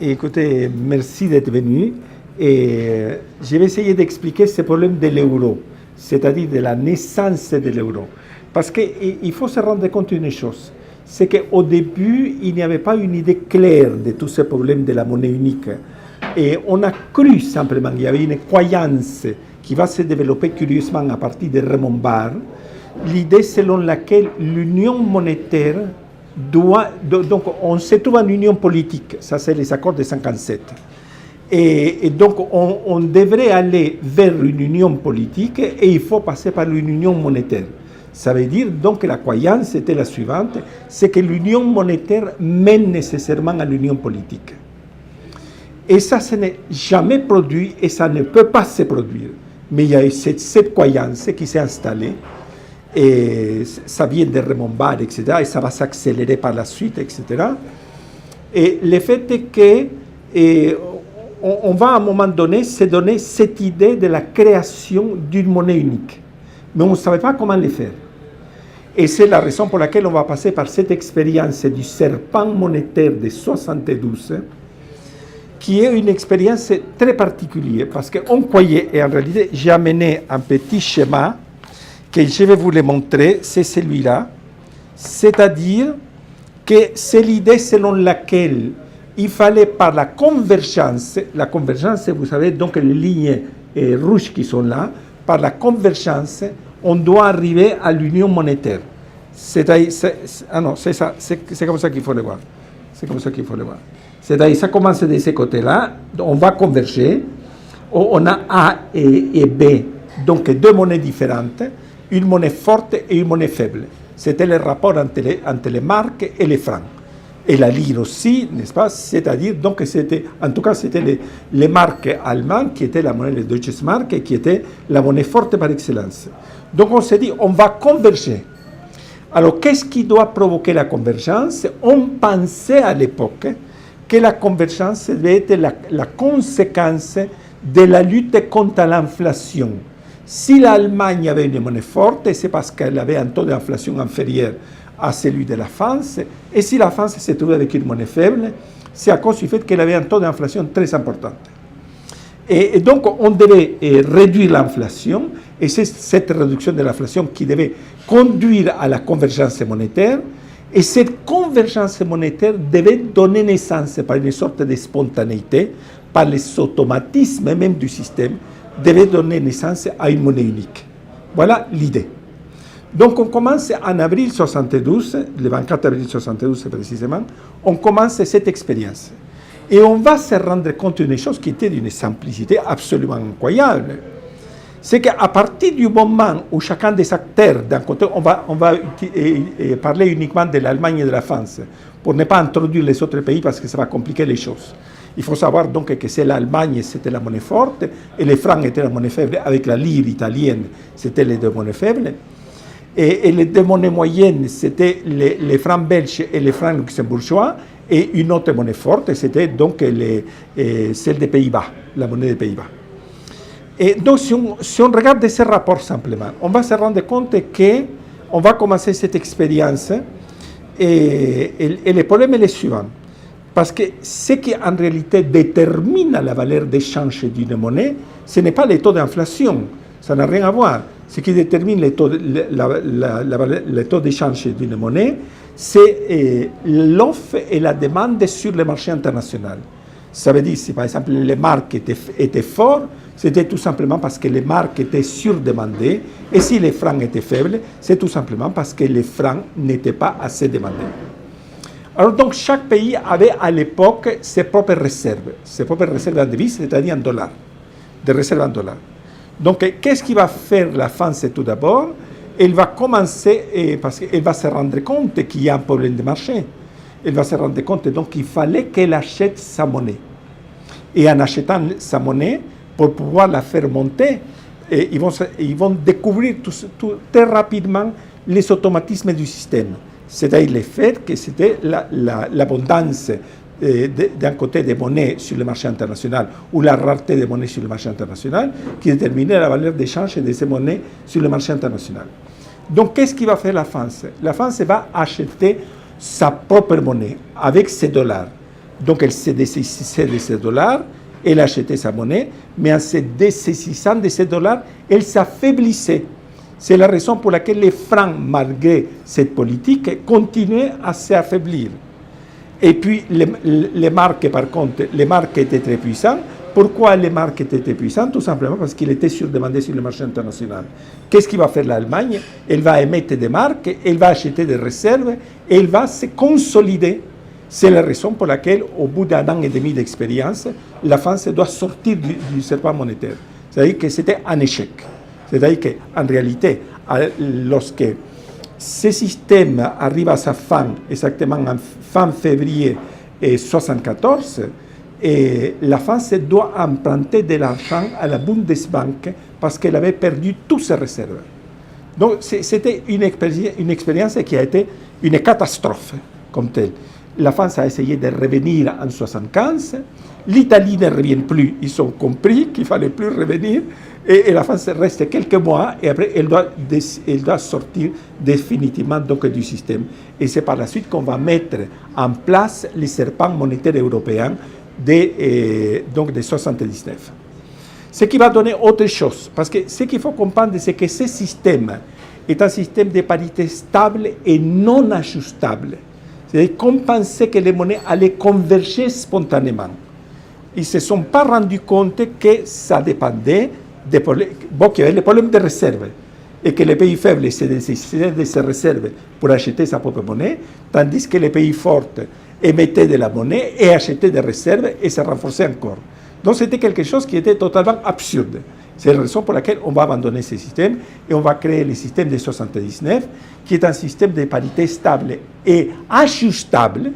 Écoutez, merci d'être venu. Et je vais essayer d'expliquer ce problème de l'euro, c'est-à-dire de la naissance de l'euro. Parce qu'il faut se rendre compte d'une chose, c'est qu'au début, il n'y avait pas une idée claire de tous ces problèmes de la monnaie unique. Et on a cru simplement, il y avait une croyance qui va se développer curieusement à partir de Raymond Barre, l'idée selon laquelle l'union monétaire donc on se trouve en union politique, ça c'est les accords de 57. Et donc on devrait aller vers une union politique et il faut passer par une union monétaire. Ça veut dire donc que la croyance était la suivante, c'est que l'union monétaire mène nécessairement à l'union politique. Et ça n'est jamais produit et ça ne peut pas se produire. Mais il y a eu cette croyance qui s'est installée. Et ça vient de Raymond Barre, etc., et ça va s'accélérer par la suite, etc. Et le fait est qu'on va à un moment donné se donner cette idée de la création d'une monnaie unique. Mais on ne savait pas comment le faire. Et c'est la raison pour laquelle on va passer par cette expérience du serpent monétaire de 72, qui est une expérience très particulière, parce qu'on croyait, et en réalité, j'ai amené un petit schéma que je vais vous le montrer, c'est celui-là. C'est-à-dire que c'est l'idée selon laquelle il fallait par la convergence, vous savez, donc les lignes rouges qui sont là, par la convergence, on doit arriver à l'union monétaire. C'est-à-dire, c'est ça, c'est comme ça qu'il faut le voir. C'est comme ça qu'il faut le voir. C'est-à-dire, ça commence de ce côté-là, on va converger, on a A et B, donc deux monnaies différentes, une monnaie forte et une monnaie faible. C'était le rapport entre les marques et les francs. Et la lire aussi, n'est-ce pas? C'est-à-dire, donc, en tout cas, c'était les marques allemandes qui étaient la monnaie, les Deutsche Mark, et qui était la monnaie forte par excellence. Donc, on s'est dit, on va converger. Alors, qu'est-ce qui doit provoquer la convergence? On pensait à l'époque que la convergence devait être la conséquence de la lutte contre l'inflation. Si l'Allemagne avait une monnaie forte, c'est parce qu'elle avait un taux d'inflation inférieur à celui de la France. Et si la France se trouvait avec une monnaie faible, c'est à cause du fait qu'elle avait un taux d'inflation très important. Et donc, on devait réduire l'inflation, et c'est cette réduction de l'inflation qui devait conduire à la convergence monétaire. Et cette convergence monétaire devait donner naissance, par une sorte de spontanéité, par les automatismes même du système, devait donner naissance à une monnaie unique. Voilà l'idée. Donc on commence en avril 72, le 24 avril 72 précisément, on commence cette expérience. Et on va se rendre compte d'une chose qui était d'une simplicité absolument incroyable. C'est qu'à partir du moment où chacun des acteurs, d'un côté, on va parler uniquement de l'Allemagne et de la France, pour ne pas introduire les autres pays parce que ça va compliquer les choses. Il faut savoir donc que c'est l'Allemagne, c'était la monnaie forte, et les francs étaient la monnaie faible, avec la lire italienne, c'était les deux monnaies faibles. Et les deux monnaies moyennes, c'était les francs belges et les francs luxembourgeois, et une autre monnaie forte, c'était donc celle des Pays-Bas, la monnaie des Pays-Bas. Et donc, si on regarde ces rapports simplement, on va se rendre compte qu'on va commencer cette expérience, et le problème est le suivant. Parce que ce qui en réalité détermine la valeur d'échange d'une monnaie, ce n'est pas les taux d'inflation, ça n'a rien à voir. Ce qui détermine le taux d'échange d'une monnaie, c'est l'offre et la demande sur le marché international. Ça veut dire, si par exemple les marques étaient fortes, c'était tout simplement parce que les marques étaient surdemandées, et si les francs étaient faibles, c'est tout simplement parce que les francs n'étaient pas assez demandés. Alors donc chaque pays avait à l'époque ses propres réserves en devises, c'est-à-dire en dollars, des réserves en dollars. Donc qu'est-ce qui va faire la France tout d'abord? Elle va commencer, parce qu'elle va se rendre compte qu'il y a un problème de marché. Elle va se rendre compte donc qu'il fallait qu'elle achète sa monnaie. Et en achetant sa monnaie, pour pouvoir la faire monter, ils vont découvrir très rapidement les automatismes du système. C'est-à-dire le fait que c'était l'abondance d'un côté des monnaies sur le marché international ou la rareté des monnaies sur le marché international qui déterminait la valeur d'échange de ces monnaies sur le marché international. Donc, qu'est-ce qui va faire la France? La France va acheter sa propre monnaie avec ses dollars. Donc elle s'est dessaisissait de ces dollars, elle achetait sa monnaie, mais en se dessaisissant de ces dollars, elle s'affaiblissait. C'est la raison pour laquelle les francs, malgré cette politique, continuaient à s'affaiblir. Et puis les marques, par contre, les marques étaient très puissantes. Pourquoi les marques étaient très puissantes? Tout simplement parce qu'il était surdemandé sur le marché international. Qu'est-ce qu'il va faire l'Allemagne? Elle va émettre des marques, elle va acheter des réserves, et elle va se consolider. C'est la raison pour laquelle, au bout d'un an et demi d'expérience, la France doit sortir du serpent monétaire. C'est-à-dire que c'était un échec. C'est-à-dire qu'en réalité, lorsque ce système arrive à sa fin, exactement en fin février 1974, et la France doit emprunter de l'argent à la Bundesbank parce qu'elle avait perdu toutes ses réserves. Donc c'était une expérience qui a été une catastrophe comme telle. La France a essayé de revenir en 1975. L'Italie ne revient plus. Ils ont compris qu'il ne fallait plus revenir. Et la France reste quelques mois et après, elle doit sortir définitivement donc, du système. Et c'est par la suite qu'on va mettre en place les serpents monétaires européens de 1979. Ce qui va donner autre chose. Parce que ce qu'il faut comprendre, c'est que ce système est un système de parité stable et non ajustable. C'est-à-dire qu'on pensait que les monnaies allaient converger spontanément. Ils ne se sont pas rendus compte que ça dépendait des problèmes, qu'il y avait les problèmes de réserve et que les pays faibles se décidaient de ces réserves pour acheter sa propre monnaie, tandis que les pays forts émettaient de la monnaie et achetaient des réserves et se renforçaient encore. Donc c'était quelque chose qui était totalement absurde. C'est la raison pour laquelle on va abandonner ce système et on va créer le système de 79, qui est un système de parité stable et ajustable,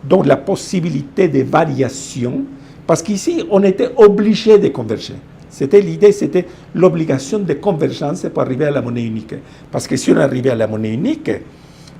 donc la possibilité de variation, parce qu'ici, on était obligé de converger. C'était l'idée, c'était l'obligation de convergence pour arriver à la monnaie unique. Parce que si on arrivait à la monnaie unique,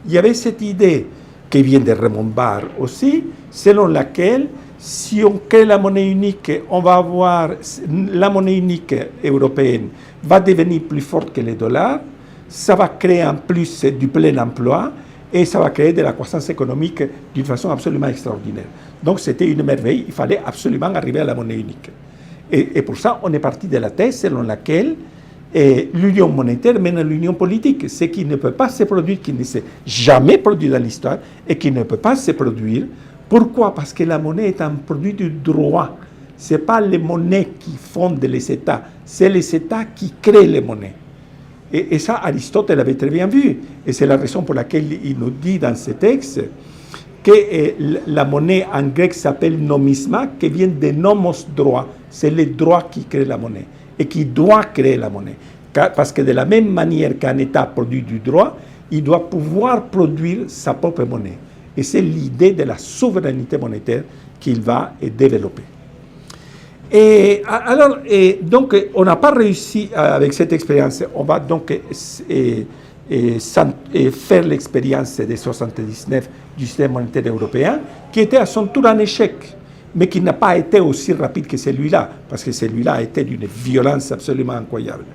il y avait cette idée qui vient de Raymond Barre aussi, selon laquelle si on crée la monnaie unique, on va avoir la monnaie unique européenne va devenir plus forte que les dollars, ça va créer en plus du plein emploi et ça va créer de la croissance économique d'une façon absolument extraordinaire. Donc c'était une merveille, il fallait absolument arriver à la monnaie unique. Et pour ça, on est parti de la thèse selon laquelle l'union monétaire mène à l'union politique, ce qui ne peut pas se produire, qui ne s'est jamais produit dans l'histoire et qui ne peut pas se produire. Pourquoi? Parce que la monnaie est un produit du droit. Ce n'est pas les monnaies qui fondent les États, c'est les États qui créent les monnaies. Et ça, Aristote l'avait très bien vu. Et c'est la raison pour laquelle il nous dit dans ce texte que la monnaie en grec s'appelle nomisma, qui vient de nomos droit. C'est le droit qui crée la monnaie et qui doit créer la monnaie. Parce que de la même manière qu'un État produit du droit, il doit pouvoir produire sa propre monnaie. Et c'est l'idée de la souveraineté monétaire qu'il va développer. Et alors, donc, on n'a pas réussi avec cette expérience. On va donc faire l'expérience de 1979 du système monétaire européen, qui était à son tour un échec, mais qui n'a pas été aussi rapide que celui-là, parce que celui-là a été d'une violence absolument incroyable.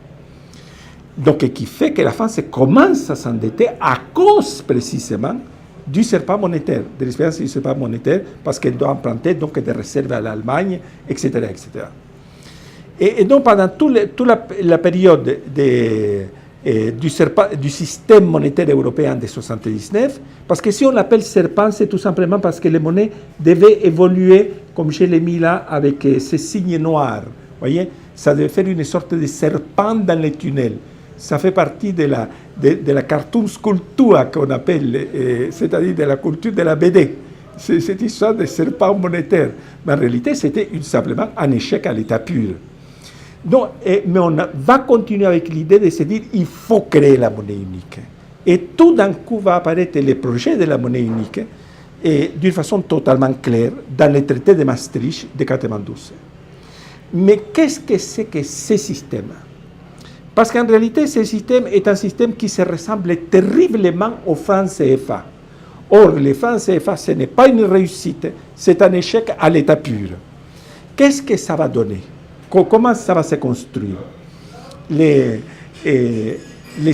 Donc, qui fait que la France commence à s'endetter à cause précisément du serpent monétaire, de l'expérience du serpent monétaire, parce qu'elle doit emprunter donc des réserves à l'Allemagne, etc., etc. Et donc, pendant toute la période du système monétaire européen de 1979, parce que si on l'appelle serpent, c'est tout simplement parce que les monnaies devaient évoluer, comme je l'ai mis là, avec ces signes noirs. Vous voyez, ça devait faire une sorte de serpent dans les tunnels. Ça fait partie de la cartoon sculpture qu'on appelle, c'est-à-dire de la culture de la BD. C'est cette histoire de serpent monétaire. Mais en réalité, c'était simplement un échec à l'état pur. Donc, mais on va continuer avec l'idée de se dire qu'il faut créer la monnaie unique. Et tout d'un coup va apparaître le projet de la monnaie unique d'une façon totalement claire dans le traité de Maastricht de 1992. Mais qu'est-ce que c'est que ce système? Parce qu'en réalité, ce système est un système qui se ressemble terriblement au franc CFA. Or, le franc CFA, ce n'est pas une réussite, c'est un échec à l'état pur. Qu'est-ce que ça va donner? Comment ça va se construire? Le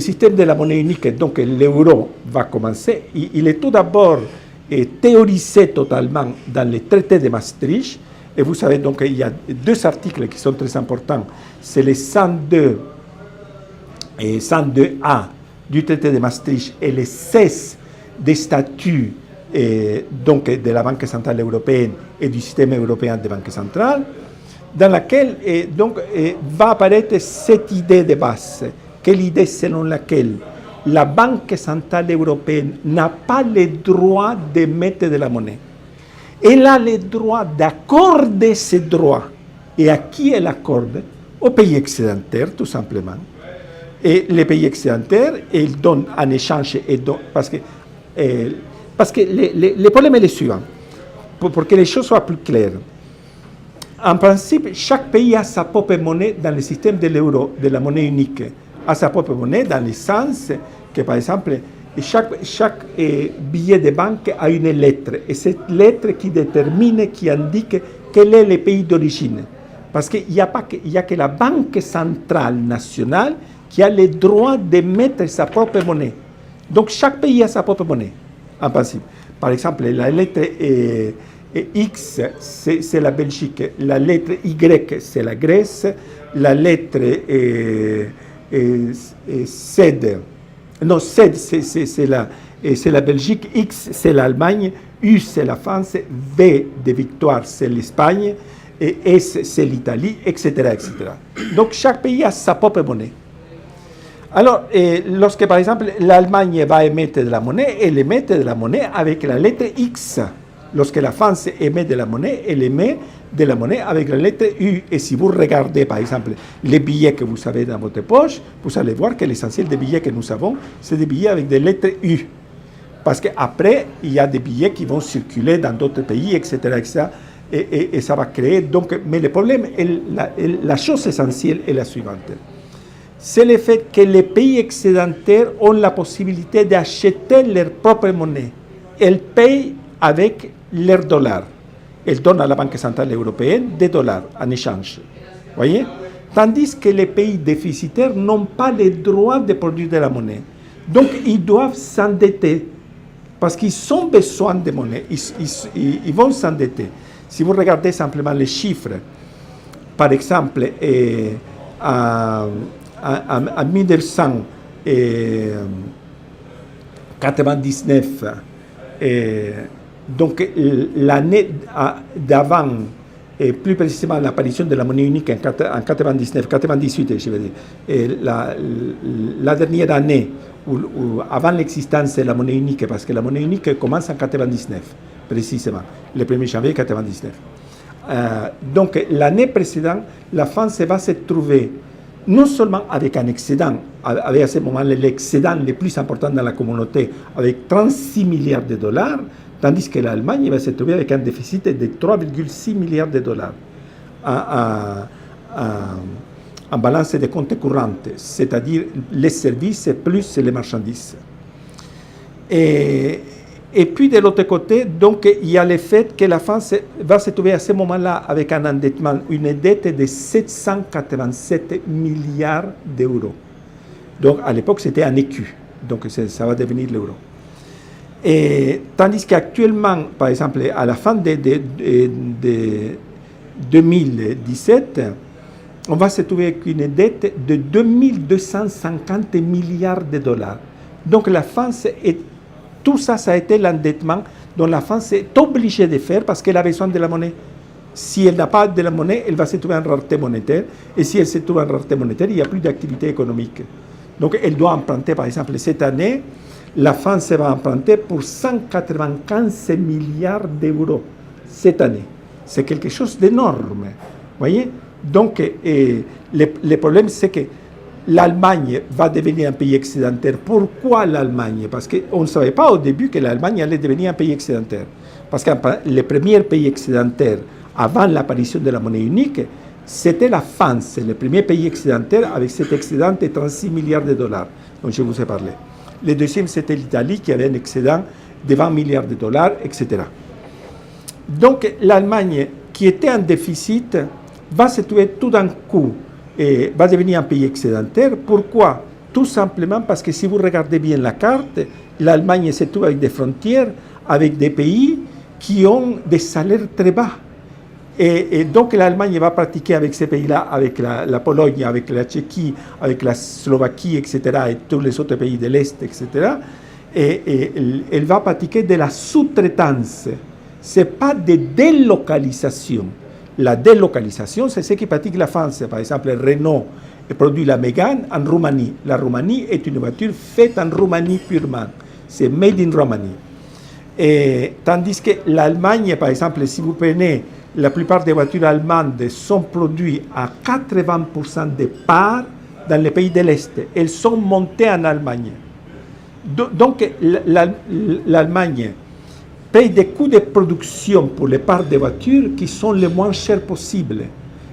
système de la monnaie unique, donc l'euro, va commencer. Il est tout d'abord théorisé totalement dans les traités de Maastricht. Et vous savez donc qu'il y a deux articles qui sont très importants. C'est les 102 et 102A du traité de Maastricht et les 16 des statuts donc de la Banque centrale européenne et du système européen de banque centrale, dans laquelle va apparaître cette idée de base. Quelle idée selon laquelle la Banque centrale européenne n'a pas le droit d'émettre de la monnaie. Elle a le droit d'accorder ces droits. Et à qui elle accorde? Aux pays excédentaires, tout simplement. Et les pays excédentaires, ils donnent en échange, parce que le problème est le suivant, pour que les choses soient plus claires. En principe, chaque pays a sa propre monnaie dans le système de l'euro, de la monnaie unique, a sa propre monnaie dans le sens que, par exemple, chaque billet de banque a une lettre, et cette lettre qui détermine, qui indique quel est le pays d'origine. Parce qu'il n'y a que la Banque centrale nationale qui a le droit d'émettre sa propre monnaie. Donc chaque pays a sa propre monnaie, en principe. Par exemple, la lettre X, c'est la Belgique. La lettre Y, c'est la Grèce. La lettre Z, c'est la Belgique. X, c'est l'Allemagne. U, c'est la France. V de victoire, c'est l'Espagne. Et S, c'est l'Italie, etc., etc. Donc chaque pays a sa propre monnaie. Alors, lorsque par exemple l'Allemagne va émettre de la monnaie, elle émet de la monnaie avec la lettre X. Lorsque la France émet de la monnaie, elle émet de la monnaie avec la lettre U. Et si vous regardez par exemple les billets que vous avez dans votre poche, vous allez voir que l'essentiel des billets que nous avons, c'est des billets avec des lettres U. Parce qu'après, il y a des billets qui vont circuler dans d'autres pays, etc., etc., et ça va créer. Donc, mais le problème, la chose essentielle est la suivante. C'est le fait que les pays excédentaires ont la possibilité d'acheter leur propre monnaie. Elles payent avec leurs dollars. Elles donnent à la Banque centrale européenne des dollars en échange. Voyez? Tandis que les pays déficitaires n'ont pas le droit de produire de la monnaie. Donc, ils doivent s'endetter. Parce qu'ils ont besoin de monnaie. Ils vont s'endetter. Si vous regardez simplement les chiffres, par exemple, en 1999, donc l'année d'avant, et plus précisément l'apparition de la monnaie unique en 98, je veux dire, la dernière année, avant l'existence de la monnaie unique, parce que la monnaie unique commence en 99, précisément, le 1er janvier 99. Donc l'année précédente, la France va se trouver non seulement avec un excédent, avec à ce moment l'excédent le plus important dans la communauté, avec 36 milliards de dollars, tandis que l'Allemagne va se trouver avec un déficit de 3,6 milliards de dollars en balance de comptes courantes, c'est-à-dire les services plus les marchandises. Et puis de l'autre côté, donc, il y a le fait que la France va se trouver à ce moment-là avec un endettement, une dette de 787 milliards d'euros. Donc à l'époque, c'était un écu. Donc ça va devenir l'euro. Et tandis qu'actuellement, par exemple, à la fin de 2017, on va se trouver avec une dette de 2250 milliards de dollars. Donc la France tout ça, ça a été l'endettement dont la France est obligée de faire parce qu'elle a besoin de la monnaie. Si elle n'a pas de la monnaie, elle va se trouver en rareté monétaire. Et si elle se trouve en rareté monétaire, il n'y a plus d'activité économique. Donc elle doit emprunter, par exemple, cette année, la France va emprunter pour 195 milliards d'euros cette année. C'est quelque chose d'énorme. Voyez? Donc le problème, c'est que l'Allemagne va devenir un pays excédentaire. Pourquoi l'Allemagne? Parce qu'on ne savait pas au début que l'Allemagne allait devenir un pays excédentaire. Parce que le premier pays excédentaire, avant l'apparition de la monnaie unique, c'était la France, le premier pays excédentaire avec cet excédent de 36 milliards de dollars dont je vous ai parlé. Le deuxième, c'était l'Italie qui avait un excédent de 20 milliards de dollars, etc. Donc l'Allemagne, qui était en déficit, va se trouver tout d'un coup et va devenir un pays excédentaire. Pourquoi? Tout simplement parce que si vous regardez bien la carte, l'Allemagne se trouve avec des frontières avec des pays qui ont des salaires très bas. Et donc l'Allemagne va pratiquer avec ces pays-là, avec la Pologne, avec la Tchéquie, avec la Slovaquie, etc., et tous les autres pays de l'Est, etc., et elle va pratiquer de la sous-traitance. Ce n'est pas de délocalisation. La délocalisation, c'est ce qui pratique la France. Par exemple, Renault produit la Mégane en Roumanie. La Roumanie est une voiture faite en Roumanie purement. C'est made in Romania. Et, tandis que l'Allemagne, par exemple, si vous prenez la plupart des voitures allemandes sont produites à 80% de parts dans les pays de l'Est. Elles sont montées en Allemagne. Donc l'Allemagne paye des coûts de production pour les parts de voitures qui sont les moins chers possibles.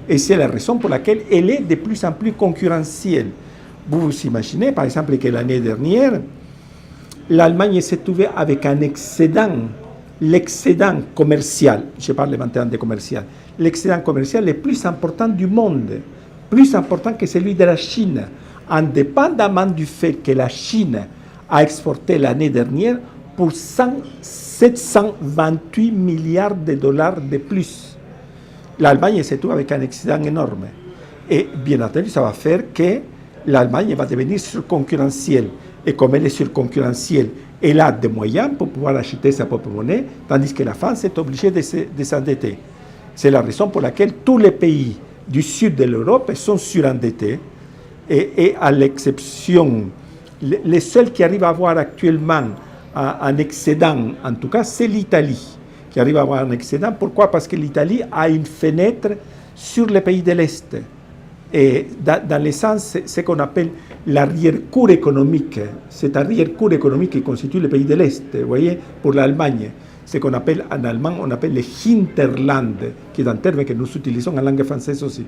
Et c'est la raison pour laquelle elle est de plus en plus concurrentielle. Vous vous imaginez, par exemple, que l'année dernière, l'Allemagne s'est trouvée avec un excédent. L'excédent commercial, je parle maintenant de commercial, l'excédent commercial le plus important du monde, plus important que celui de la Chine, indépendamment du fait que la Chine a exporté l'année dernière pour 728 milliards de dollars de plus. L'Allemagne se trouve avec un excédent énorme. Et bien entendu, ça va faire que l'Allemagne va devenir surconcurrentielle. Et comme elle est surconcurrentielle, elle a des moyens pour pouvoir acheter sa propre monnaie, tandis que la France est obligée de s'endetter. C'est la raison pour laquelle tous les pays du sud de l'Europe sont surendettés. Et à l'exception, les seuls qui arrivent à avoir actuellement un excédent, en tout cas, c'est l'Italie, qui arrive à avoir un excédent. Pourquoi? Parce que l'Italie a une fenêtre sur les pays de l'Est. Et dans le sens, ce qu'on appelle l'arrière-cour économique, cet arrière-cour économique qui constitue le pays de l'Est, vous voyez, pour l'Allemagne, ce qu'on appelle en allemand, on appelle le Hinterland, qui est un terme que nous utilisons en langue française aussi.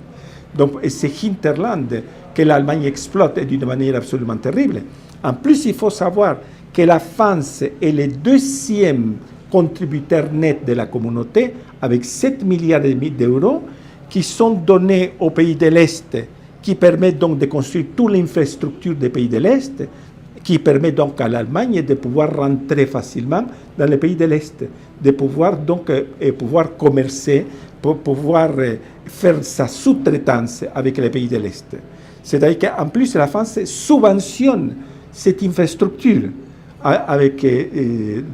Donc, ce Hinterland que l'Allemagne exploite d'une manière absolument terrible. En plus, il faut savoir que la France est le deuxième contributeur net de la communauté, avec 7 milliards et demi d'euros, qui sont donnés aux pays de l'Est, qui permettent donc de construire toute l'infrastructure des pays de l'Est, qui permet donc à l'Allemagne de pouvoir rentrer facilement dans les pays de l'Est, de pouvoir donc pouvoir commercer, pour pouvoir faire sa sous-traitance avec les pays de l'Est. C'est-à-dire qu'en plus, la France subventionne cette infrastructure avec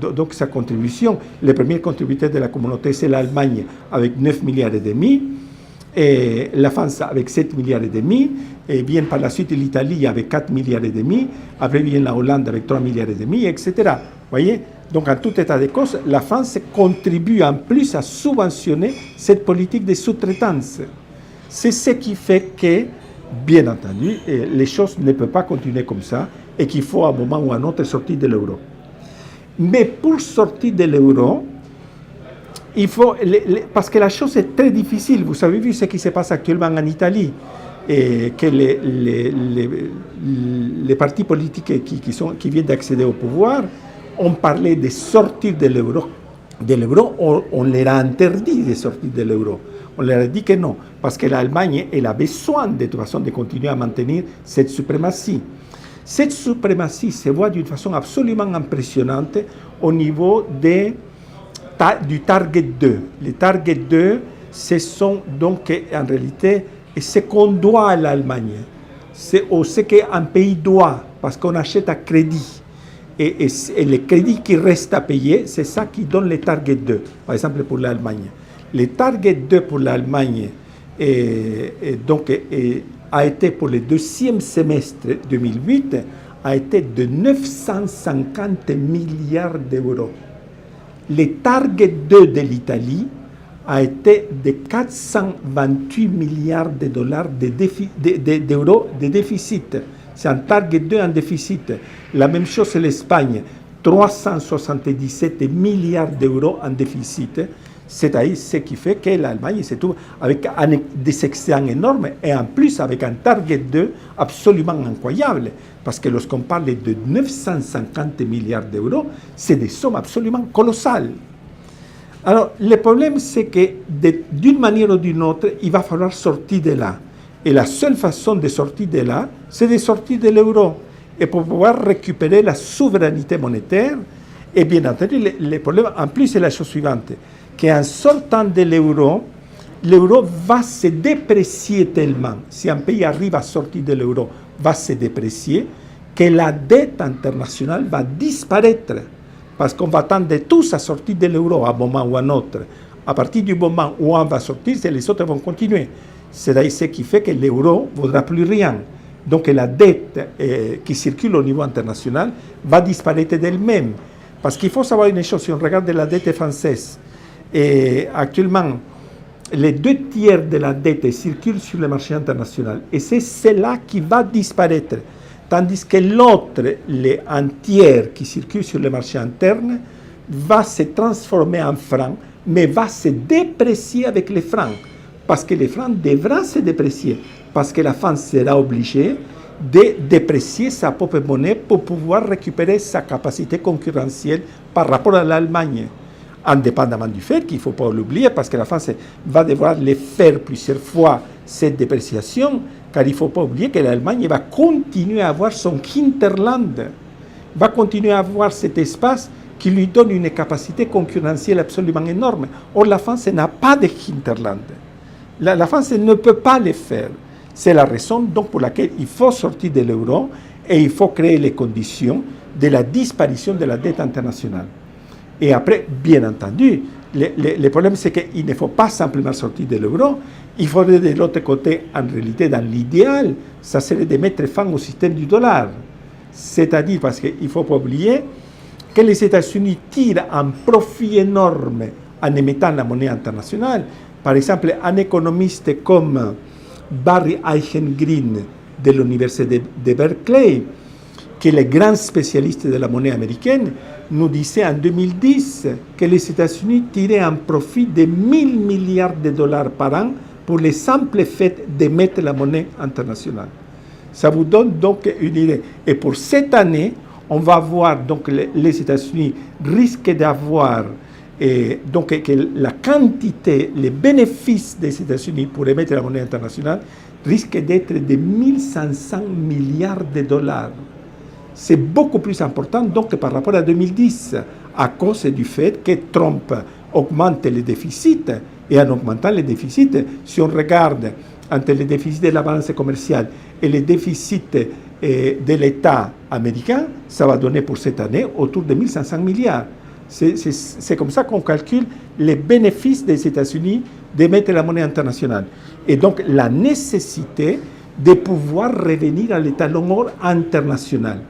donc sa contribution. Le premier contributeur de la communauté, c'est l'Allemagne, avec 9 milliards et demi. Et la France avec 7 milliards et demi, et vient par la suite l'Italie avec 4 milliards et demi, après vient la Hollande avec 3 milliards et demi, etc. Vous voyez? Donc en tout état de cause, la France contribue en plus à subventionner cette politique de sous-traitance. C'est ce qui fait que, bien entendu, les choses ne peuvent pas continuer comme ça, et qu'il faut à un moment ou à un autre sortir de l'euro. Mais pour sortir de l'euro, il faut, parce que la chose est très difficile. Vous avez vu ce qui se passe actuellement en Italie, et que les partis politiques qui viennent d'accéder au pouvoir ont parlé de sortir de l'euro. On leur a interdit de sortir de l'euro. On leur a dit que non, parce que l'Allemagne elle a besoin de toute façon de continuer à maintenir cette suprématie. Cette suprématie se voit d'une façon absolument impressionnante au niveau du Target 2. Les Target 2, ce sont donc en réalité ce qu'on doit à l'Allemagne. C'est ce qu'un pays doit, parce qu'on achète à crédit. Et les crédits qui restent à payer, c'est ça qui donne les Target 2, par exemple pour l'Allemagne. Les Target 2 pour l'Allemagne a été pour le deuxième semestre 2008, a été de 950 milliards d'euros. Le Target 2 de l'Italie a été de 428 milliards de dollars d'euros de déficit. C'est un Target 2 en déficit. La même chose c'est l'Espagne, 377 milliards d'euros en déficit. C'est-à-dire ce qui fait que l'Allemagne se trouve avec des excédents énormes et en plus avec un Target 2 absolument incroyable. Parce que lorsqu'on parle de 950 milliards d'euros, c'est des sommes absolument colossales. Alors, le problème, c'est que d'une manière ou d'une autre, il va falloir sortir de là. Et la seule façon de sortir de là, c'est de sortir de l'euro. Et pour pouvoir récupérer la souveraineté monétaire, Et bien entendu, le problème, en plus, c'est la chose suivante, qu'en sortant de l'euro va se déprécier tellement. Si un pays arrive à sortir de l'euro, va se déprécier, que la dette internationale va disparaître. Parce qu'on va attendre tous à sortir de l'euro à un moment ou à un autre. À partir du moment où on va sortir, les autres vont continuer. C'est ce qui fait que l'euro ne vaudra plus rien. Donc la dette qui circule au niveau international va disparaître d'elle-même. Parce qu'il faut savoir une chose, si on regarde la dette française, et actuellement, les 2/3 de la dette circulent sur le marché international. Et c'est cela qui va disparaître. Tandis que l'autre, les entiers qui circulent sur le marché interne, va se transformer en francs, mais va se déprécier avec les francs. Parce que les francs devront se déprécier. Parce que la France sera obligée de déprécier sa propre monnaie pour pouvoir récupérer sa capacité concurrentielle par rapport à l'Allemagne. Indépendamment du fait qu'il ne faut pas l'oublier, parce que la France va devoir les faire plusieurs fois cette dépréciation, car il ne faut pas oublier que l'Allemagne va continuer à avoir son hinterland, va continuer à avoir cet espace qui lui donne une capacité concurrentielle absolument énorme. Or, la France n'a pas de hinterland. La France ne peut pas le faire. C'est la raison donc pour laquelle il faut sortir de l'euro et il faut créer les conditions de la disparition de la dette internationale. Et après, bien entendu, le problème c'est qu'il ne faut pas simplement sortir de l'euro, il faudrait de l'autre côté, en réalité, dans l'idéal, ça serait de mettre fin au système du dollar. C'est-à-dire, parce qu'il ne faut pas oublier que les États-Unis tirent un profit énorme en émettant la monnaie internationale. Par exemple, un économiste comme Barry Eichengreen de l'Université de Berkeley, qui est le grand spécialiste de la monnaie américaine, nous disait en 2010 que les États-Unis tiraient un profit de 1000 milliards de dollars par an pour le simple fait d'émettre la monnaie internationale. Ça vous donne donc une idée. Et pour cette année, on va voir donc les États-Unis risquent d'avoir donc que la quantité, les bénéfices des États-Unis pour émettre la monnaie internationale risquent d'être de 1500 milliards de dollars. C'est beaucoup plus important donc que par rapport à 2010, à cause du fait que Trump augmente les déficits. Et en augmentant les déficits, si on regarde entre les déficits de la balance commerciale et les déficits de l'État américain, ça va donner pour cette année autour de 1500 milliards. C'est comme ça qu'on calcule les bénéfices des États-Unis d'émettre la monnaie internationale. Et donc la nécessité de pouvoir revenir à l'étalon or international.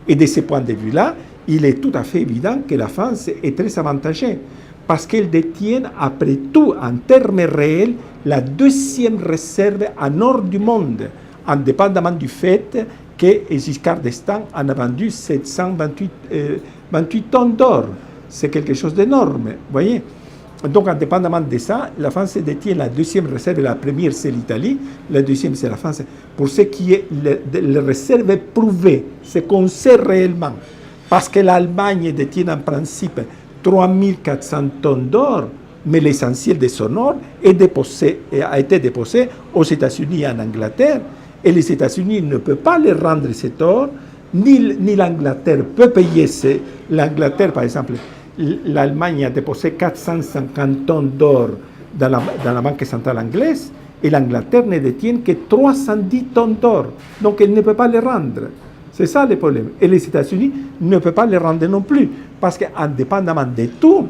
Et de ce point de vue-là, il est tout à fait évident que la France est très avantagée parce qu'elle détient, après tout, en termes réels, la deuxième réserve en or du monde, indépendamment du fait que Giscard d'Estaing en a vendu 728 tonnes d'or. C'est quelque chose d'énorme, voyez. Donc, indépendamment de ça, la France détient la deuxième réserve. La première, c'est l'Italie. La deuxième, c'est la France. Pour ce qui est les réserves prouvées, ce qu'on sait réellement. Parce que l'Allemagne détient en principe 3400 tonnes d'or, mais l'essentiel de son or a été déposé aux États-Unis et en Angleterre. Et les États-Unis ne peuvent pas les rendre cet or, ni l'Angleterre peut payer. L'Angleterre, par exemple, l'Allemagne a déposé 450 tonnes d'or dans la Banque centrale anglaise et l'Angleterre ne détient que 310 tonnes d'or. Donc elle ne peut pas les rendre. C'est ça le problème. Et les États-Unis ne peuvent pas les rendre non plus. Parce qu'indépendamment de tout,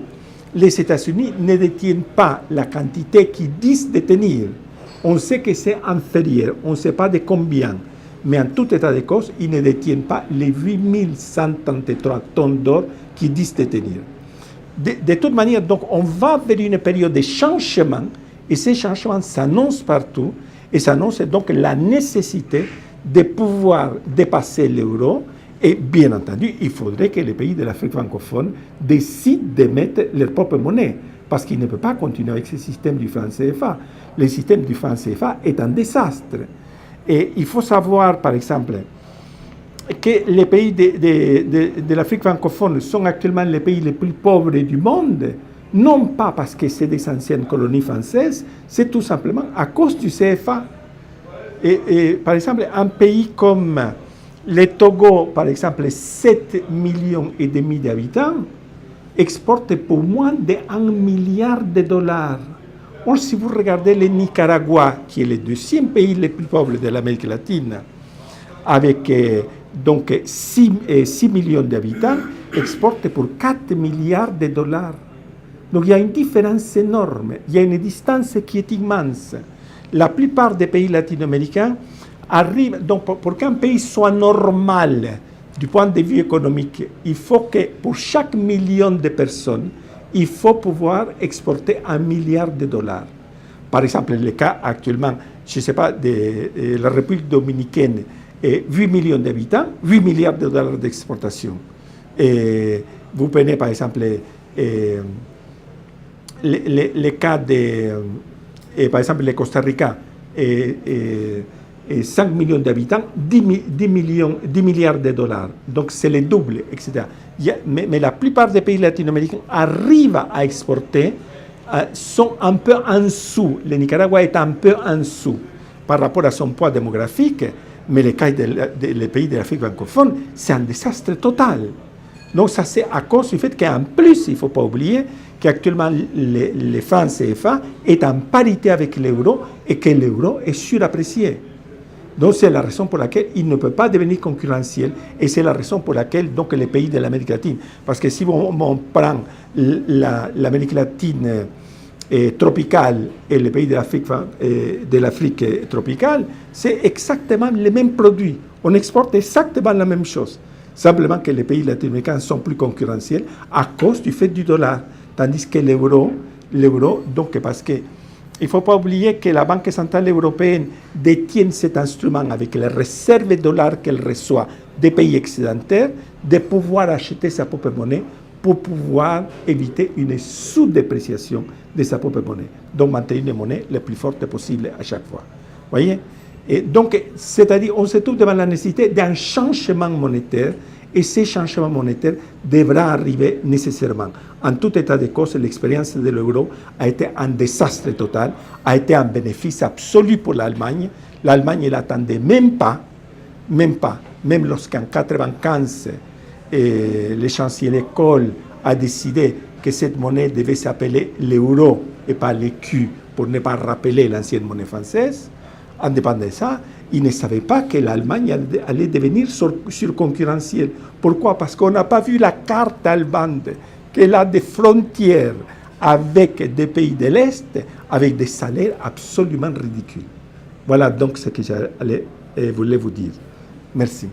les États-Unis ne détiennent pas la quantité qu'ils disent détenir. On sait que c'est inférieur. On ne sait pas de combien. Mais en tout état de cause, ils ne détiennent pas les 8133 tonnes d'or qu'ils disent détenir. De toute manière, donc, on va vers une période de changement, et ces changements s'annoncent partout, et s'annonce donc la nécessité de pouvoir dépasser l'euro, et bien entendu, il faudrait que les pays de l'Afrique francophone décident d'émettre leur propre monnaie, parce qu'ils ne peuvent pas continuer avec ce système du franc CFA. Le système du franc CFA est un désastre. Et il faut savoir, par exemple, que les pays de l'Afrique francophone sont actuellement les pays les plus pauvres du monde, non pas parce que c'est des anciennes colonies françaises, c'est tout simplement à cause du CFA. Et par exemple, un pays comme le Togo, par exemple, 7,5 millions d'habitants, exporte pour moins de 1 milliard de dollars. Or, si vous regardez le Nicaragua, qui est le deuxième pays le plus pauvre de l'Amérique latine, avec donc 6 millions d'habitants, exporte pour 4 milliards de dollars. Donc il y a une différence énorme, il y a une distance qui est immense. La plupart des pays latino-américains arrivent, donc pour qu'un pays soit normal du point de vue économique, il faut que pour chaque million de personnes, il faut pouvoir exporter 1 milliard de dollars. Par exemple, le cas actuellement, je ne sais pas, de la République dominicaine, 8 millions d'habitants, 8 milliards de dollars d'exportation. Et vous prenez par exemple les cas de, par exemple, le Costa Rica, 5 millions d'habitants, 10 milliards de dollars. Donc c'est le double, etc. Mais la plupart des pays latino-américains arrivent à exporter, sont un peu en dessous. Le Nicaragua est un peu en dessous par rapport à son poids démographique, mais les cas des pays de l'Afrique francophone, c'est un désastre total. Donc ça c'est à cause du fait qu'en plus, il ne faut pas oublier qu'actuellement les francs CFA est en parité avec l'euro et que l'euro est surapprécié. Donc c'est la raison pour laquelle il ne peut pas devenir concurrentiel et c'est la raison pour laquelle donc, les pays de l'Amérique latine, parce que si on prend l'Amérique latine tropicale et les pays de l'Afrique tropicale, c'est exactement les mêmes produits. On exporte exactement la même chose. Simplement que les pays latino-américains sont plus concurrentiels à cause du fait du dollar. Tandis que l'euro, donc parce que il ne faut pas oublier que la Banque centrale européenne détient cet instrument avec les réserves de dollars qu'elle reçoit des pays excédentaires, de pouvoir acheter sa propre monnaie pour pouvoir éviter une sous-dépréciation de sa propre monnaie. Donc maintenir une monnaie la plus forte possible à chaque fois. Voyez? Et donc, c'est-à-dire, on se trouve devant la nécessité d'un changement monétaire et ce changement monétaire devra arriver nécessairement. En tout état de cause, l'expérience de l'euro a été un désastre total, a été un bénéfice absolu pour l'Allemagne. L'Allemagne ne l'attendait même pas, même lorsqu'en 1995, le chancelier Kohl a décidé que cette monnaie devait s'appeler l'euro et pas l'écu pour ne pas rappeler l'ancienne monnaie française. Indépendamment de ça, ils ne savaient pas que l'Allemagne allait devenir surconcurrentielle. Pourquoi? Parce qu'on n'a pas vu la carte allemande, qu'elle a des frontières avec des pays de l'Est, avec des salaires absolument ridicules. Voilà donc ce que je voulais vous dire. Merci.